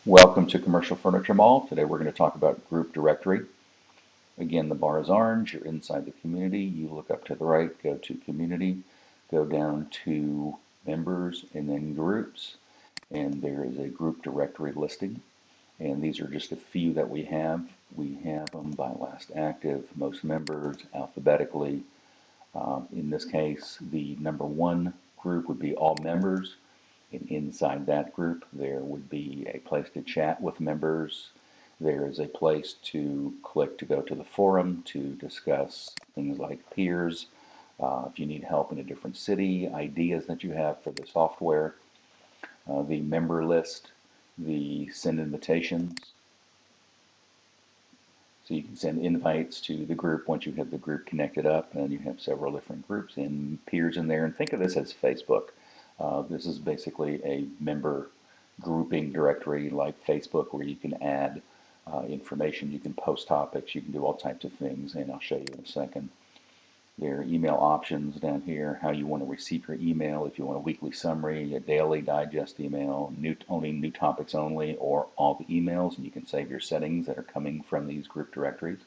Welcome to Commercial Furniture Mall. Today we're going to talk about group directory. Again, the bar is orange. You're inside the community. You look up to the right, go to community, go down to members and then groups. And there is a group directory listing. And these are just a few that we have. We have them by last active, most members, alphabetically. In this case, the number one group would be all members. And inside that group, there would be a place to chat with members. There is a place to click to go to the forum to discuss things like peers, if you need help in a different city, ideas that you have for the software, the member list, the send invitations. So you can send invites to the group once you have the group connected up, and you have several different groups and peers in there. And think of this as Facebook. This is basically a member grouping directory like Facebook where you can add information, you can post topics, you can do all types of things, and I'll show you in a second. There are email options down here, how you want to receive your email, if you want a weekly summary, a daily digest email, only new topics only, or all the emails, and you can save your settings that are coming from these group directories.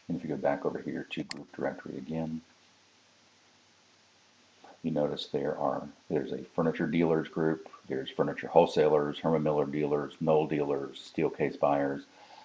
And if you go back over here to group directory again, you notice there's a furniture dealers group, there's furniture wholesalers, Herman Miller dealers, Knoll dealers, Steelcase buyers.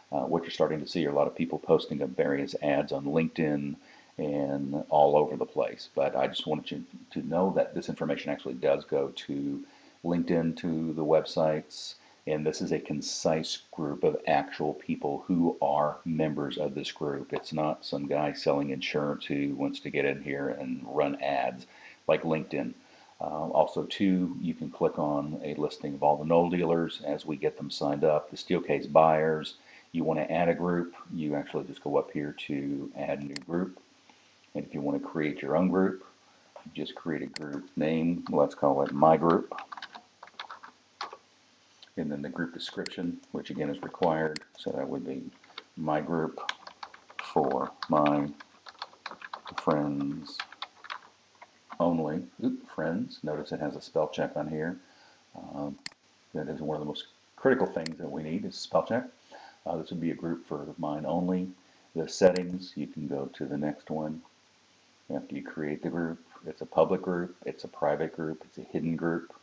What you're starting to see are a lot of people posting of various ads on LinkedIn and all over the place. But I just wanted you to know that this information actually does go to LinkedIn, to the websites, and this is a concise group of actual people who are members of this group. It's not some guy selling insurance who wants to get in here and run ads like LinkedIn. Also, too, you can click on a listing of all the Knoll dealers as we get them signed up, the Steelcase buyers. You want to add a group, you actually just go up here to add new group. And if you want to create your own group, you just create a group name. Let's call it My Group. And then the group description, which again is required. So that would be My Group for my friends only. Friends. Notice it has a spell check on here. That is one of the most critical things that we need is spell check. This would be a group for mine only. The settings, you can go to the next one. After you create the group, it's a public group, it's a private group, it's a hidden group.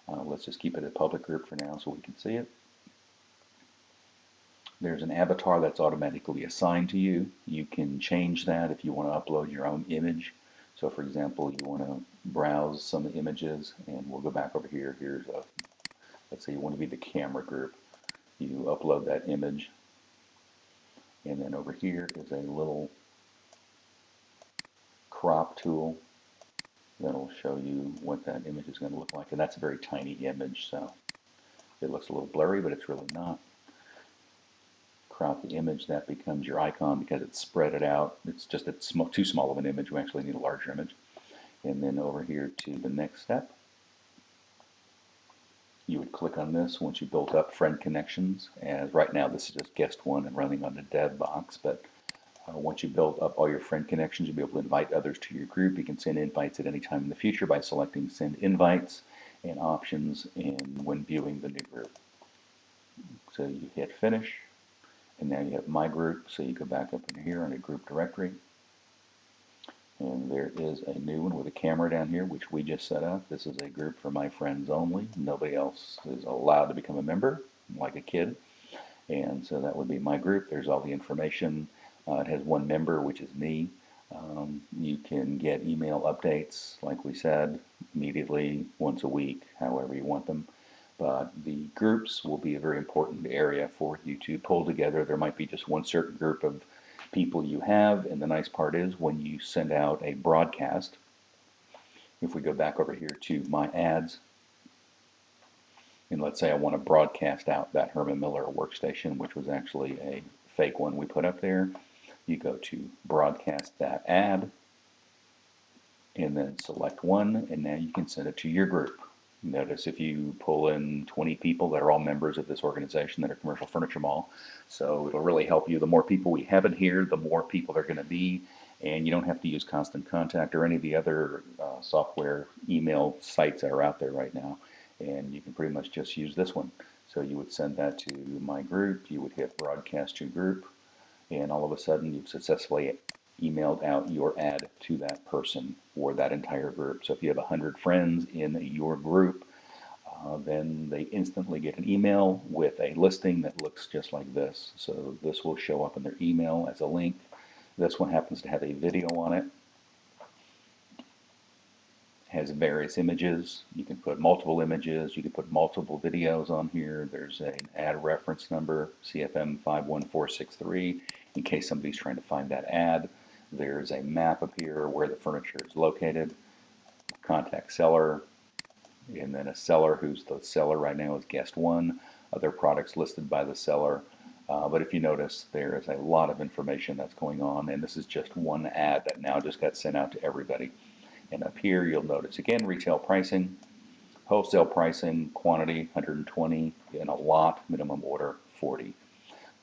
Let's just keep it a public group for now so we can see it. There's an avatar that's automatically assigned to you. You can change that if you want to upload your own image. So for example, you want to browse some images, and we'll go back over here. Let's say you want to be the camera group. You upload that image, and then over here is a little crop tool that'll show you what that image is going to look like. And that's a very tiny image, so it looks a little blurry, but it's really not. Crop the image, that becomes your icon because it's spread it out. It's just too small of an image. We actually need a larger image. And then over here to the next step, you would click on this once you built up friend connections. As right now, this is just guest one and running on the dev box, but once you build up all your friend connections, you'll be able to invite others to your group. You can send invites at any time in the future by selecting Send Invites and Options when viewing the new group. So you hit Finish, and now you have My Group. So you go back up in here on a group directory, and there is a new one with a camera down here, which we just set up. This is a group for my friends only. Nobody else is allowed to become a member, like a kid. And so that would be my group. There's all the information. It has one member, which is me. You can get email updates, like we said, immediately, once a week, however you want them. But the groups will be a very important area for you to pull together. There might be just one certain group of people you have, and the nice part is when you send out a broadcast, if we go back over here to My Ads, and let's say I want to broadcast out that Herman Miller workstation, which was actually a fake one we put up there. You go to broadcast that ad, and then select one, and now you can send it to your group. Notice if you pull in 20 people that are all members of this organization that are Commercial Furniture Mall, so it'll really help you. The more people we have in here, the more people they're going to be, and you don't have to use Constant Contact or any of the other software email sites that are out there right now. and you can pretty much just use this one. So you would send that to my group, you would hit broadcast to group, and all of a sudden you've successfully emailed out your ad to that person or that entire group. So if you have 100 friends in your group, then they instantly get an email with a listing that looks just like this. So this will show up in their email as a link. This one happens to have a video on it. Has various images. You can put multiple images. You can put multiple videos on here. There's an ad reference number, CFM 51463, in case somebody's trying to find that ad. There's a map up here where the furniture is located. Contact seller, and then a seller who's the seller right now is guest one. Other products listed by the seller. But if you notice, there is a lot of information that's going on, and this is just one ad that now just got sent out to everybody. And up here, you'll notice again retail pricing, wholesale pricing, quantity 120, and a lot, minimum order 40.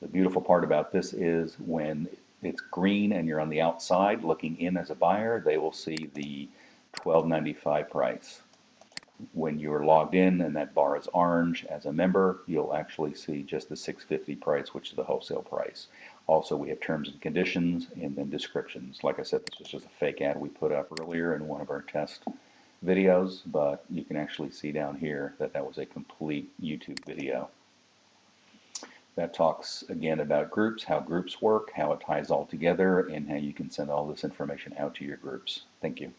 The beautiful part about this is when it's green and you're on the outside looking in as a buyer, they will see the $12.95 price. When you're logged in and that bar is orange as a member, you'll actually see just the $6.50 price, which is the wholesale price. Also, we have terms and conditions and then descriptions. Like I said, this was just a fake ad we put up earlier in one of our test videos, but you can actually see down here that that was a complete YouTube video. That talks again about groups, how groups work, how it ties all together, and how you can send all this information out to your groups. Thank you.